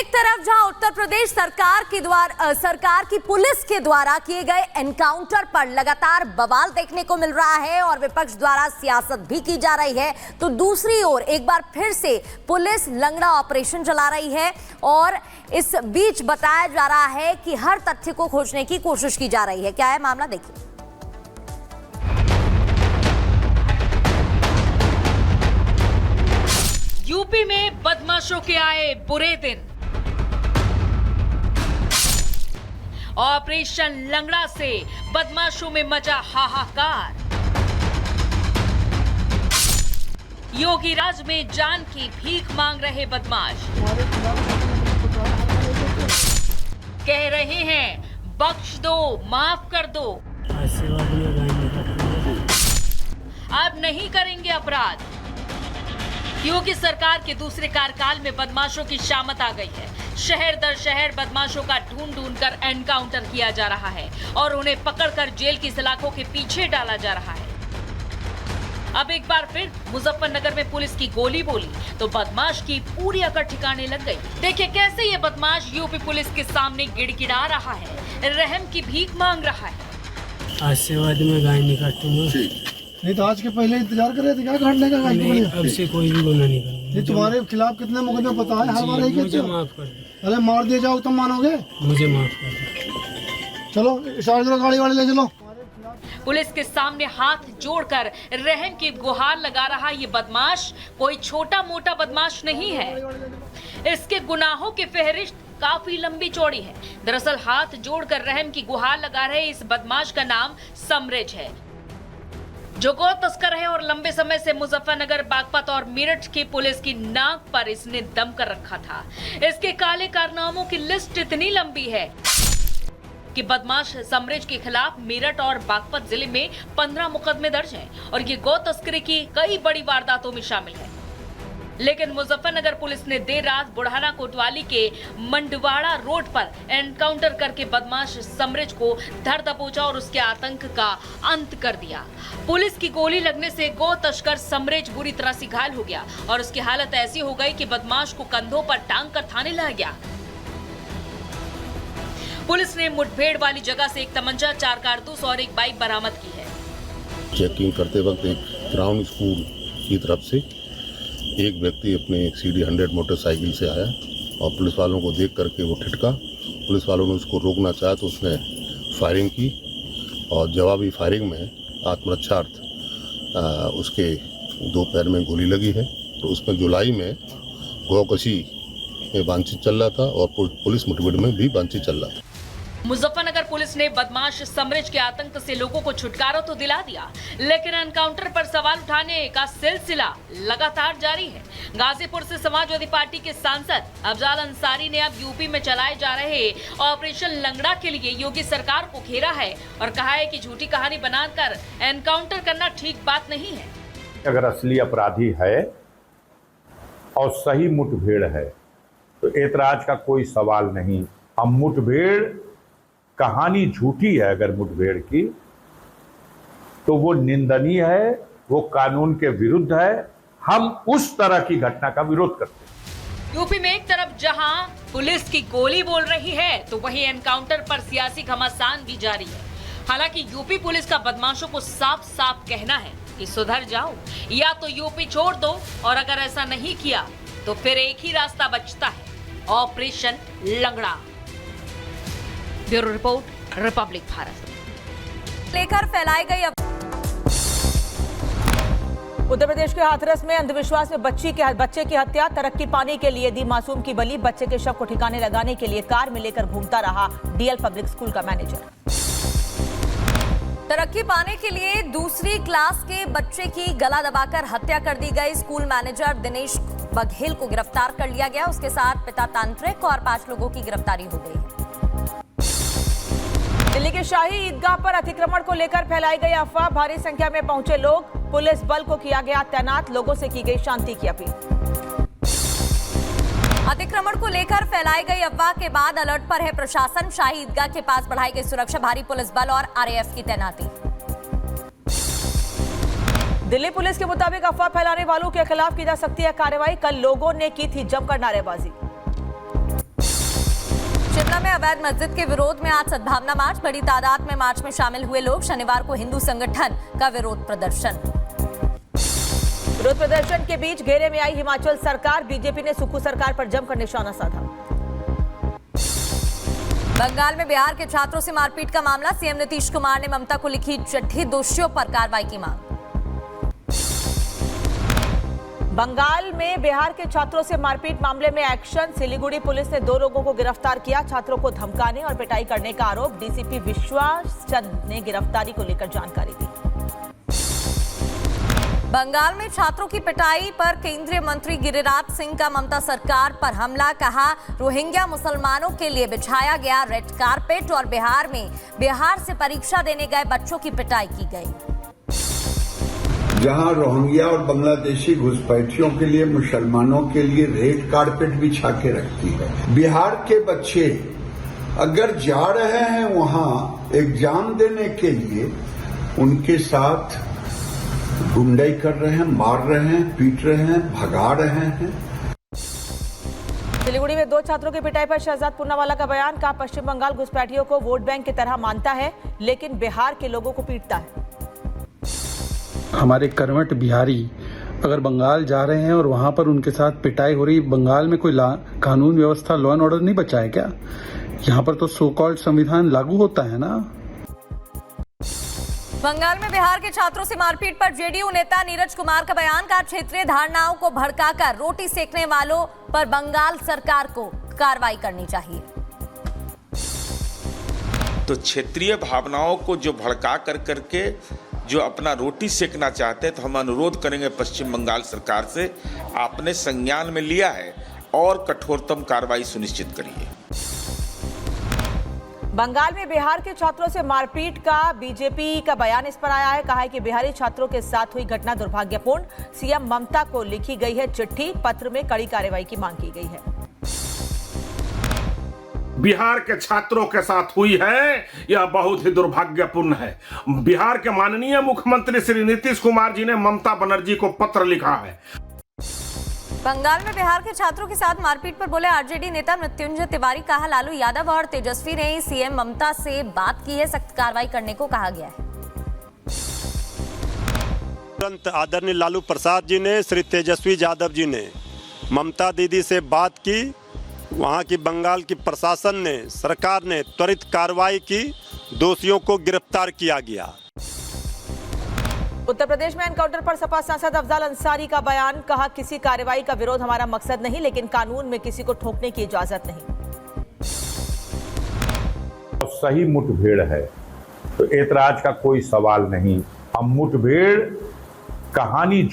एक तरफ जहां उत्तर प्रदेश सरकार की पुलिस के द्वारा किए गए एनकाउंटर पर लगातार बवाल देखने को मिल रहा है और विपक्ष द्वारा सियासत भी की जा रही है, तो दूसरी ओर एक बार फिर से पुलिस लंगड़ा ऑपरेशन चला रही है और इस बीच बताया जा रहा है कि हर तथ्य को खोजने की कोशिश की जा रही है। क्या है मामला, देखिए। यूपी में बदमाशों के आए बुरे दिन। ऑपरेशन लंगड़ा से बदमाशों में मचा हाहाकार। योगी राज में जान की भीख मांग रहे बदमाश कह रहे हैं बख्श दो, माफ कर दो, अब नहीं करेंगे अपराध। योगी सरकार के दूसरे कार्यकाल में बदमाशों की शामत आ गई है। शहर दर शहर बदमाशों का ढूंढ कर एनकाउंटर किया जा रहा है और उन्हें पकड़कर जेल की सलाखों के पीछे डाला जा रहा है। अब एक बार फिर मुजफ्फरनगर में पुलिस की गोली बोली तो बदमाश की पूरी अकड़ ठिकाने लग गई। देखिए कैसे ये बदमाश यूपी पुलिस के सामने गिड़गिड़ा रहा है, रहम की भीख मांग रहा है। आज से बाद में गाय नहीं काटूंगा। नहीं तो आज के पहले इंतजार कर रहे थे क्या काटने का? नहीं, अब से कोई भी गुनाह नहीं करूंगा। तुम्हारे खिलाफ कितने मुकदमे पता है? हर बार मुझे माफ कर दो। अरे मार दिए जाओ तुम मानोगे? मुझे माफ कर दो। चलो इशारा करो, गाड़ी वाले ले चलो। पुलिस के सामने हाथ जोड़कर रहम की गुहार लगा रहा ये बदमाश कोई छोटा मोटा बदमाश नहीं है। इसके गुनाहों की फहरिस्त काफी लंबी चौड़ी है। दरअसल हाथ जोड़कर रहम की गुहार लगा रहे इस बदमाश का नाम समरेज है, जो गौ तस्कर है और लंबे समय से मुजफ्फरनगर, बागपत और मेरठ की पुलिस की नाक पर इसने दम कर रखा था। इसके काले कारनामों की लिस्ट इतनी लंबी है कि बदमाश समरेज के खिलाफ मेरठ और बागपत जिले में 15 मुकदमे दर्ज हैं और ये गौ तस्करी की कई बड़ी वारदातों में शामिल है। लेकिन मुजफ्फरनगर पुलिस ने देर रात बुढ़ाना कोतवाली के मंडवाड़ा रोड पर एनकाउंटर करके बदमाश समरेज को धर दबोचा और उसके आतंक का अंत कर दिया। पुलिस की गोली लगने से गौ तस्कर समरेज बुरी तरह से घायल हो गया और उसकी हालत ऐसी हो गई कि बदमाश को कंधों पर टांग कर थाने लाया गया। पुलिस ने मुठभेड़ वाली जगह से एक तमंचा, 4 कारतूस और एक बाइक बरामद की है। चेकिंग करते वक्त एक ग्राउंड स्कूल की तरफ से एक व्यक्ति अपने CD 100 मोटरसाइकिल से आया और पुलिस वालों को देख करके वो ठिठका। पुलिस वालों ने उसको रोकना चाहा तो उसने फायरिंग की और जवाबी फायरिंग में आत्मरक्षार्थ उसके 2 पैर में गोली लगी है। तो उसमें जुलाई में गौकशी में बातचीत चल रहा था और पुलिस मुठभेड़ में भी बातचीत चल रहा था। मुजफ्फरनगर पुलिस ने बदमाश समरेज के आतंक से लोगों को छुटकारा तो दिला दिया, लेकिन एनकाउंटर पर सवाल उठाने का सिलसिला लगातार जारी है। गाजीपुर से समाजवादी पार्टी के सांसद अफजाल अंसारी ने अब यूपी में चलाए जा रहे ऑपरेशन लंगड़ा के लिए योगी सरकार को घेरा है और कहा है कि झूठी कहानी बनाकर एनकाउंटर करना ठीक बात नहीं है। अगर असली अपराधी है और सही मुठभेड़ है तो ऐतराज का कोई सवाल नहीं। हम मुठभेड़ कहानी झूठी है अगर मुठभेड़ की तो वो निंदनीय है, वो कानून के विरुद्ध है। हम उस तरह की घटना का विरोध करते हैं। यूपी में एक तरफ जहां पुलिस की गोली बोल रही है तो वहीं एनकाउंटर पर सियासी घमासान भी जारी है। हालांकि यूपी पुलिस का बदमाशों को साफ साफ कहना है कि सुधर जाओ या तो यूपी छोड़ दो, और अगर ऐसा नहीं किया तो फिर एक ही रास्ता बचता है, ऑपरेशन लंगड़ा। Bureau report, Republic Bharat. लेकर फैलाई गई उत्तर प्रदेश के हाथरस में अंधविश्वास में बच्चे की हत्या, तरक्की पाने के लिए दी मासूम की बलि। बच्चे के शव को ठिकाने लगाने के लिए कार में लेकर घूमता रहा DL पब्लिक स्कूल का मैनेजर। तरक्की पाने के लिए दूसरी क्लास के बच्चे की गला दबाकर हत्या कर दी गई। स्कूल मैनेजर दिनेश बघेल को गिरफ्तार कर लिया गया। उसके साथ पिता तांत्रिक और 5 लोगों की गिरफ्तारी हो गई है। दिल्ली के शाही ईदगाह पर अतिक्रमण को लेकर फैलाई गई अफवाह, भारी संख्या में पहुंचे लोग, पुलिस बल को किया गया तैनात, लोगों से की गई शांति की अपील। अतिक्रमण को लेकर फैलाई गई अफवाह के बाद अलर्ट पर है प्रशासन। शाही ईदगाह के पास बढ़ाई गई सुरक्षा, भारी पुलिस बल और RAF की तैनाती। दिल्ली पुलिस के मुताबिक अफवाह फैलाने वालों के खिलाफ की जा सकती है कार्रवाई। कल लोगों ने की थी जमकर नारेबाजी। अवैध मस्जिद के विरोध में आज सद्भावना मार्च, बड़ी तादाद में मार्च में शामिल हुए लोग। शनिवार को हिंदू संगठन का विरोध प्रदर्शन। विरोध प्रदर्शन के बीच घेरे में आई हिमाचल सरकार, बीजेपी ने सुक्खू सरकार पर जमकर निशाना साधा। बंगाल में बिहार के छात्रों से मारपीट का मामला, सीएम नीतीश कुमार ने ममता को लिखी चिट्ठी, दोषियों पर कार्रवाई की मांग। बंगाल में बिहार के छात्रों से मारपीट मामले में एक्शन, सिलीगुड़ी पुलिस ने 2 लोगों को गिरफ्तार किया। छात्रों को धमकाने और पिटाई करने का आरोप, डीसीपी विश्वास चंद ने गिरफ्तारी को लेकर जानकारी दी। बंगाल में छात्रों की पिटाई पर केंद्रीय मंत्री गिरिराज सिंह का ममता सरकार पर हमला, कहा रोहिंग्या मुसलमानों के लिए बिछाया गया रेड कारपेट और बिहार से परीक्षा देने गए बच्चों की पिटाई की गई। जहां रोहिंग्या और बांग्लादेशी घुसपैठियों के लिए मुसलमानों के लिए रेड कारपेट बिछा के रखती है। बिहार के बच्चे अगर जा रहे हैं वहां एग्जाम देने के लिए, उनके साथ गुंडाई कर रहे हैं, मार रहे हैं, पीट रहे हैं, भगा रहे हैं। सिलीगुड़ी में 2 छात्रों की पिटाई पर शहजाद पूनावाला का बयान, कहा पश्चिम बंगाल घुसपैठियों को वोट बैंक की तरह मानता है लेकिन बिहार के लोगों को पीटता है। हमारे कर्मठ बिहारी अगर बंगाल जा रहे हैं और वहां पर उनके साथ पिटाई हो रही, बंगाल में कोई कानून व्यवस्था, लॉ एंड ऑर्डर नहीं बचा है क्या? यहाँ पर तो सो कॉल्ड संविधान लागू होता है ना। बंगाल में बिहार के छात्रों से मारपीट पर जेडीयू नेता नीरज कुमार का बयान, का क्षेत्रीय धारणाओं को भड़काकर रोटी सेकने वालों पर बंगाल सरकार को कार्रवाई करनी चाहिए। तो क्षेत्रीय भावनाओं को जो भड़का करके जो अपना रोटी सेकना चाहते हैं, तो हम अनुरोध करेंगे पश्चिम बंगाल सरकार से, आपने संज्ञान में लिया है और कठोरतम कार्रवाई सुनिश्चित करिए। बंगाल में बिहार के छात्रों से मारपीट का बीजेपी का बयान इस पर आया है, कहा है कि बिहारी छात्रों के साथ हुई घटना दुर्भाग्यपूर्ण, सीएम ममता को लिखी गई है चिट्ठी, पत्र में कड़ी कार्रवाई की मांग की गई है। बिहार के छात्रों के साथ हुई है, यह बहुत ही दुर्भाग्यपूर्ण है। बिहार के माननीय मुख्यमंत्री श्री नीतीश कुमार जी ने ममता बनर्जी को पत्र लिखा है। बंगाल में बिहार के छात्रों के साथ मारपीट पर बोले आरजेडी नेता मृत्युंजय तिवारी, कहा लालू यादव और तेजस्वी ने सीएम ममता से बात की है, सख्त कार्रवाई करने को कहा गया है। तुरंत आदरणीय लालू प्रसाद जी ने, श्री तेजस्वी यादव जी ने ममता दीदी से बात की, वहां की बंगाल की प्रशासन ने, सरकार ने त्वरित कार्रवाई की, दोषियों को गिरफ्तार किया गया। उत्तर प्रदेश में एनकाउंटर पर सपा सांसद अफजाल अंसारी का बयान, कहा किसी कार्रवाई का विरोध हमारा मकसद नहीं, लेकिन कानून में किसी को ठोकने की इजाजत नहीं। तो सही मुठभेड़ है तो ऐतराज का कोई सवाल नहीं। हम मुठभेड़ कहानी